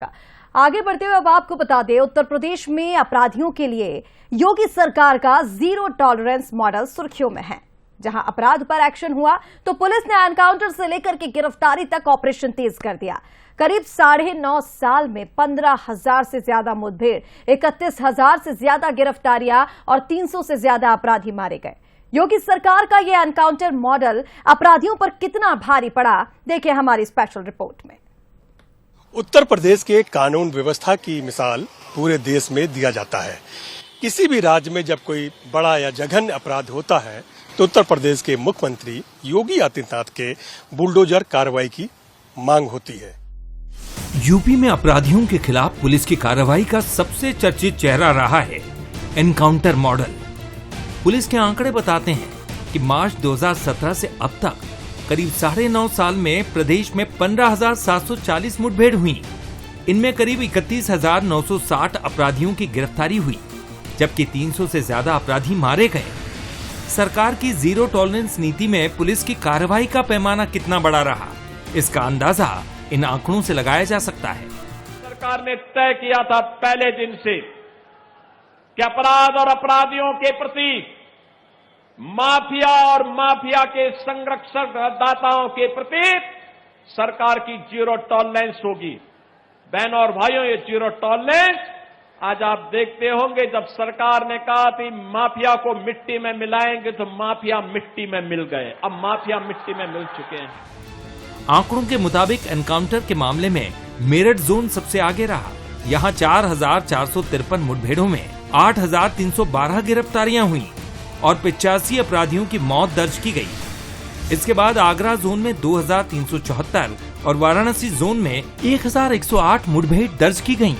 आगे बढ़ते हुए अब आपको बता दें, उत्तर प्रदेश में अपराधियों के लिए योगी सरकार का जीरो टॉलरेंस मॉडल सुर्खियों में है। जहां अपराध पर एक्शन हुआ तो पुलिस ने एनकाउंटर से लेकर के गिरफ्तारी तक ऑपरेशन तेज कर दिया। करीब 9.5 साल में 15,000 से ज्यादा मुठभेड़, 31,000 से ज्यादा गिरफ्तारियां और 300 से ज्यादा अपराधी मारे गए। योगी सरकार का यह एनकाउंटर मॉडल अपराधियों पर कितना भारी पड़ा, देखिए हमारी स्पेशल रिपोर्ट में। उत्तर प्रदेश के कानून व्यवस्था की मिसाल पूरे देश में दिया जाता है। किसी भी राज्य में जब कोई बड़ा या जघन्य अपराध होता है तो उत्तर प्रदेश के मुख्यमंत्री योगी आदित्यनाथ के बुलडोजर कार्रवाई की मांग होती है। यूपी में अपराधियों के खिलाफ पुलिस की कार्रवाई का सबसे चर्चित चेहरा रहा है एनकाउंटर मॉडल। पुलिस के आंकड़े बताते हैं कि मार्च 2017 से अब तक करीब 9.5 साल में प्रदेश में 15,740 मुठभेड़ हुई। इनमें करीब 31,960 अपराधियों की गिरफ्तारी हुई, जबकि 300 से ज्यादा अपराधी मारे गए। सरकार की जीरो टॉलरेंस नीति में पुलिस की कार्रवाई का पैमाना कितना बड़ा रहा, इसका अंदाजा इन आंकड़ों से लगाया जा सकता है। सरकार ने तय किया था पहले दिन से कि अपराध और अपराधियों के प्रति माफिया और माफिया के संरक्षक दाताओं के प्रति सरकार की जीरो टॉलरेंस होगी। बहनों और भाइयों, ये जीरो टॉलरेंस आज आप देखते होंगे, जब सरकार ने कहा कि माफिया को मिट्टी में मिलाएंगे तो माफिया मिट्टी में मिल गए। अब माफिया मिट्टी में मिल चुके हैं। आंकड़ों के मुताबिक एनकाउंटर के मामले में मेरठ जोन सबसे आगे रहा। यहाँ 4,453 मुठभेड़ों में 8,312 गिरफ्तारियां हुई और 85 अपराधियों की मौत दर्ज की गई। इसके बाद आगरा जोन में 2,374 और वाराणसी जोन में 1,108 मुठभेड़ दर्ज की गयी।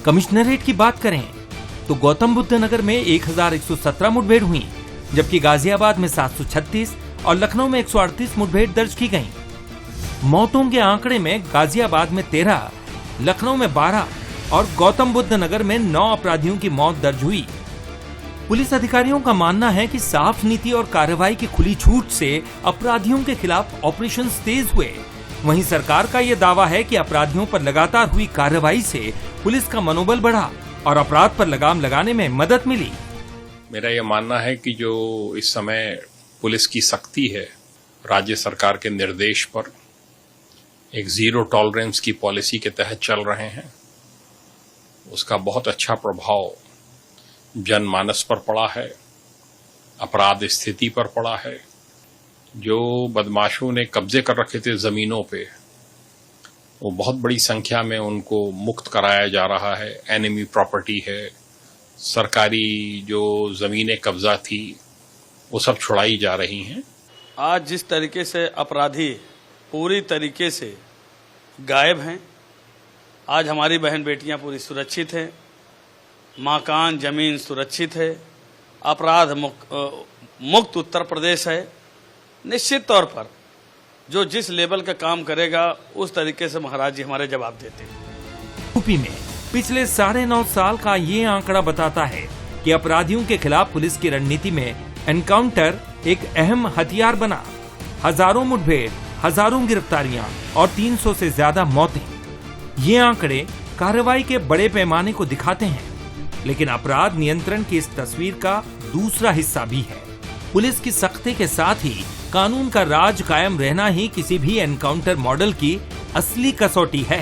कमिश्नरेट की बात करें तो गौतम बुद्ध नगर में 1,117 मुठभेड़ हुई, जबकि गाजियाबाद में 736 और लखनऊ में 138 मुठभेड़ दर्ज की गयी। मौतों के आंकड़े में गाजियाबाद में 13, लखनऊ में 12 और गौतम बुद्ध नगर में 9 अपराधियों की मौत दर्ज हुई। पुलिस अधिकारियों का मानना है कि साफ नीति और कार्रवाई की खुली छूट से अपराधियों के खिलाफ ऑपरेशन तेज हुए। वहीं सरकार का यह दावा है कि अपराधियों पर लगातार हुई कार्रवाई से पुलिस का मनोबल बढ़ा और अपराध पर लगाम लगाने में मदद मिली। मेरा यह मानना है कि जो इस समय पुलिस की सख्ती है, राज्य सरकार के निर्देश पर एक जीरो टॉलरेंस की पॉलिसी के तहत चल रहे हैं, उसका बहुत अच्छा प्रभाव जनमानस पर पड़ा है, अपराध स्थिति पर पड़ा है। जो बदमाशों ने कब्जे कर रखे थे जमीनों पे, वो बहुत बड़ी संख्या में उनको मुक्त कराया जा रहा है। एनिमी प्रॉपर्टी है, सरकारी जो जमीनें कब्जा थी वो सब छुड़ाई जा रही हैं। आज जिस तरीके से अपराधी पूरी तरीके से गायब हैं, आज हमारी बहन बेटियां पूरी सुरक्षित हैं, मकान जमीन सुरक्षित है, अपराध मुक्त उत्तर प्रदेश है। निश्चित तौर पर जो जिस लेवल का काम करेगा उस तरीके से महाराज जी हमारे जवाब देते हैं। यूपी में पिछले 9.5 साल का ये आंकड़ा बताता है कि अपराधियों के खिलाफ पुलिस की रणनीति में एनकाउंटर एक अहम हथियार बना। हजारों मुठभेड़, हजारों गिरफ्तारियां और 300 से ज्यादा मौतें। ये आंकड़े कार्रवाई के बड़े पैमाने को दिखाते हैं, लेकिन अपराध नियंत्रण की इस तस्वीर का दूसरा हिस्सा भी है। पुलिस की सख्ती के साथ ही कानून का राज कायम रहना ही किसी भी एनकाउंटर मॉडल की असली कसौटी है।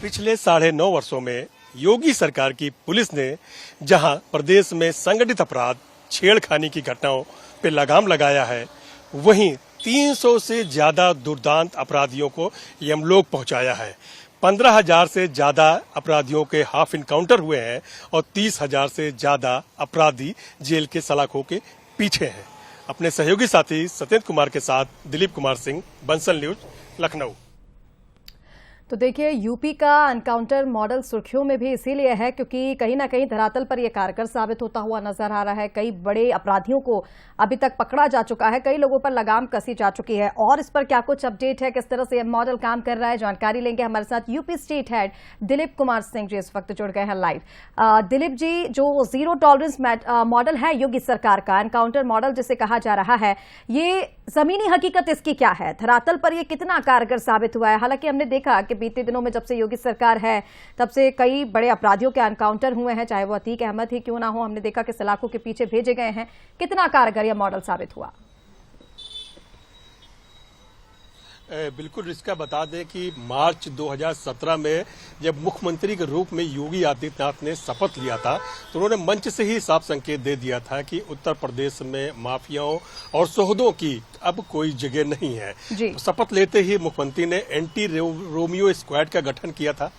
पिछले 9.5 वर्षों में योगी सरकार की पुलिस ने जहां प्रदेश में संगठित अपराध, छेड़खानी की घटनाओं पे लगाम लगाया है, वहीं 300 से ज्यादा दुर्दांत अपराधियों को यमलोक पहुंचाया है। 15,000 से ज्यादा अपराधियों के हाफ इनकाउंटर हुए हैं और 30,000 से ज्यादा अपराधी जेल के सलाखों के पीछे हैं। अपने सहयोगी साथी सत्येंद्र कुमार के साथ दिलीप कुमार सिंह, बंसल न्यूज, लखनऊ। तो देखिए, यूपी का एनकाउंटर मॉडल सुर्खियों में भी इसीलिए है क्योंकि कहीं ना कहीं धरातल पर यह कारगर साबित होता हुआ नजर आ रहा है। कई बड़े अपराधियों को अभी तक पकड़ा जा चुका है, कई लोगों पर लगाम कसी जा चुकी है। और इस पर क्या कुछ अपडेट है, किस तरह से यह मॉडल काम कर रहा है, जानकारी लेंगे। हमारे साथ UP state head Dilip Kumar Singh ji इस वक्त जुड़ गए हैं लाइव। दिलीप जी, जो जीरो टॉलरेंस मॉडल है योगी सरकार का, एनकाउंटर मॉडल जिसे कहा जा रहा है, ये जमीनी हकीकत इसकी क्या है? धरातल पर यह कितना कारगर साबित हुआ है? हालांकि हमने देखा कि बीते दिनों में जब से योगी सरकार है तब से कई बड़े अपराधियों के एनकाउंटर हुए हैं, चाहे वो अतीक अहमद ही क्यों ना हो। हमने देखा कि सलाखों के पीछे भेजे गए हैं। कितना कारगर यह मॉडल साबित हुआ? बिल्कुल इसका बता दें कि मार्च 2017 में जब मुख्यमंत्री के रूप में योगी आदित्यनाथ ने शपथ लिया था तो उन्होंने मंच से ही साफ संकेत दे दिया था कि उत्तर प्रदेश में माफियाओं और सोहदों की अब कोई जगह नहीं है। शपथ लेते ही मुख्यमंत्री ने एंटी रोमियो स्क्वाड का गठन किया था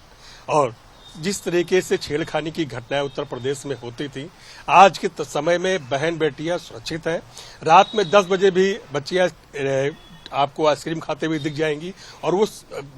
और जिस तरीके से छेड़खानी की घटनाएं उत्तर प्रदेश में होती थी, आज के समय में बहन बेटियां सुरक्षित हैं। रात में 10 बजे भी बच्चियां आपको आइसक्रीम खाते हुए दिख जाएंगी और वो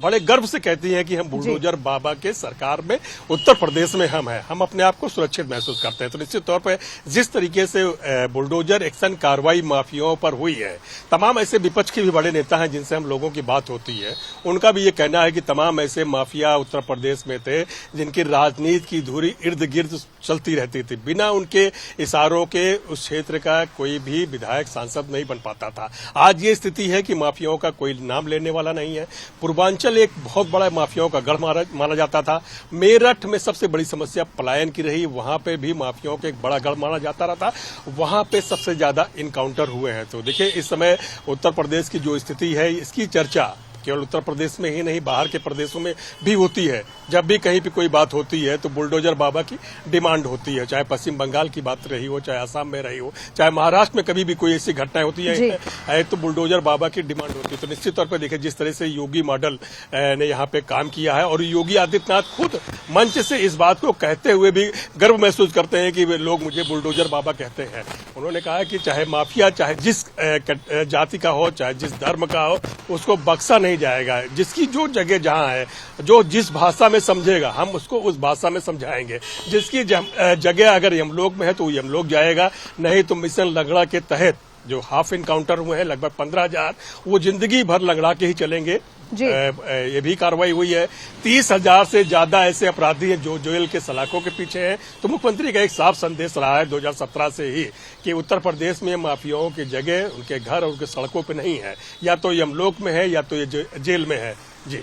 बड़े गर्व से कहती हैं कि हम बुलडोजर बाबा के सरकार में उत्तर प्रदेश में हम हैं, हम अपने आप को सुरक्षित महसूस करते हैं। तो निश्चित तौर पर जिस तरीके से बुलडोजर एक्शन कार्रवाई माफियाओं पर हुई है, तमाम ऐसे विपक्ष के भी बड़े नेता हैं जिनसे हम लोगों की बात होती है, उनका भी ये कहना है कि तमाम ऐसे माफिया उत्तर प्रदेश में थे जिनकी राजनीति की धुरी इर्द गिर्द चलती रहती थी। बिना उनके इशारों के उस क्षेत्र का कोई भी विधायक सांसद नहीं बन पाता था। आज ये स्थिति है कि माफियाओं का कोई नाम लेने वाला नहीं है। पूर्वांचल एक बहुत बड़ा माफियाओं का गढ़ माना जाता था। मेरठ में सबसे बड़ी समस्या पलायन की रही, वहां पे भी माफियाओं का एक बड़ा गढ़ माना जाता रहा था, वहां पे सबसे ज्यादा इनकाउंटर हुए हैं। तो देखिए इस समय उत्तर प्रदेश की जो स्थिति है, इसकी चर्चा केवल उत्तर प्रदेश में ही नहीं बाहर के प्रदेशों में भी होती है। जब भी कहीं भी कोई बात होती है तो बुलडोजर बाबा की डिमांड होती है, चाहे पश्चिम बंगाल की बात रही हो, चाहे असम में रही हो, चाहे महाराष्ट्र में कभी भी कोई ऐसी घटनाएं होती है तो बुलडोजर बाबा की डिमांड होती है। तो निश्चित तौर पर देखिए जिस तरह से योगी मॉडल ने यहाँ पे काम किया है और योगी आदित्यनाथ खुद मंच से इस बात को कहते हुए भी गर्व महसूस करते हैं कि लोग मुझे बुलडोजर बाबा कहते हैं। उन्होंने कहा कि चाहे माफिया चाहे जिस जाति का हो, चाहे जिस धर्म का हो, उसको बख्शा नहीं जाएगा। जिसकी जो जगह जहां है, जो जिस भाषा में समझेगा हम उसको उस भाषा में समझाएंगे। जिसकी जगह अगर यमलोक में है तो यमलोक जाएगा, नहीं तो मिशन लंगड़ा के तहत जो हाफ इनकाउंटर हुए हैं लगभग 15,000, वो जिंदगी भर लंगड़ा के ही चलेंगे। ये भी कार्रवाई हुई है। 30,000 से ज्यादा ऐसे अपराधी हैं जो जेल के सलाखों के पीछे हैं। तो मुख्यमंत्री का एक साफ संदेश रहा है 2017 से ही कि उत्तर प्रदेश में माफियाओं की जगह उनके घर और उनके सड़कों पे नहीं है, या तो यमलोक में है या तो ये जेल में है। जी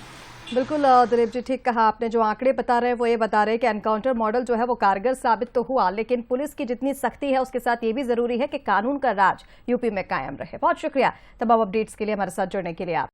बिल्कुल दिलीप जी, ठीक कहा आपने। जो आंकड़े बता रहे हैं वो ये बता रहे हैं कि एनकाउंटर मॉडल जो है वो कारगर साबित तो हुआ, लेकिन पुलिस की जितनी सख्ती है उसके साथ ये भी जरूरी है कि कानून का राज यूपी में कायम रहे। बहुत शुक्रिया तमाम अपडेट्स के लिए हमारे साथ जुड़ने के लिए आप।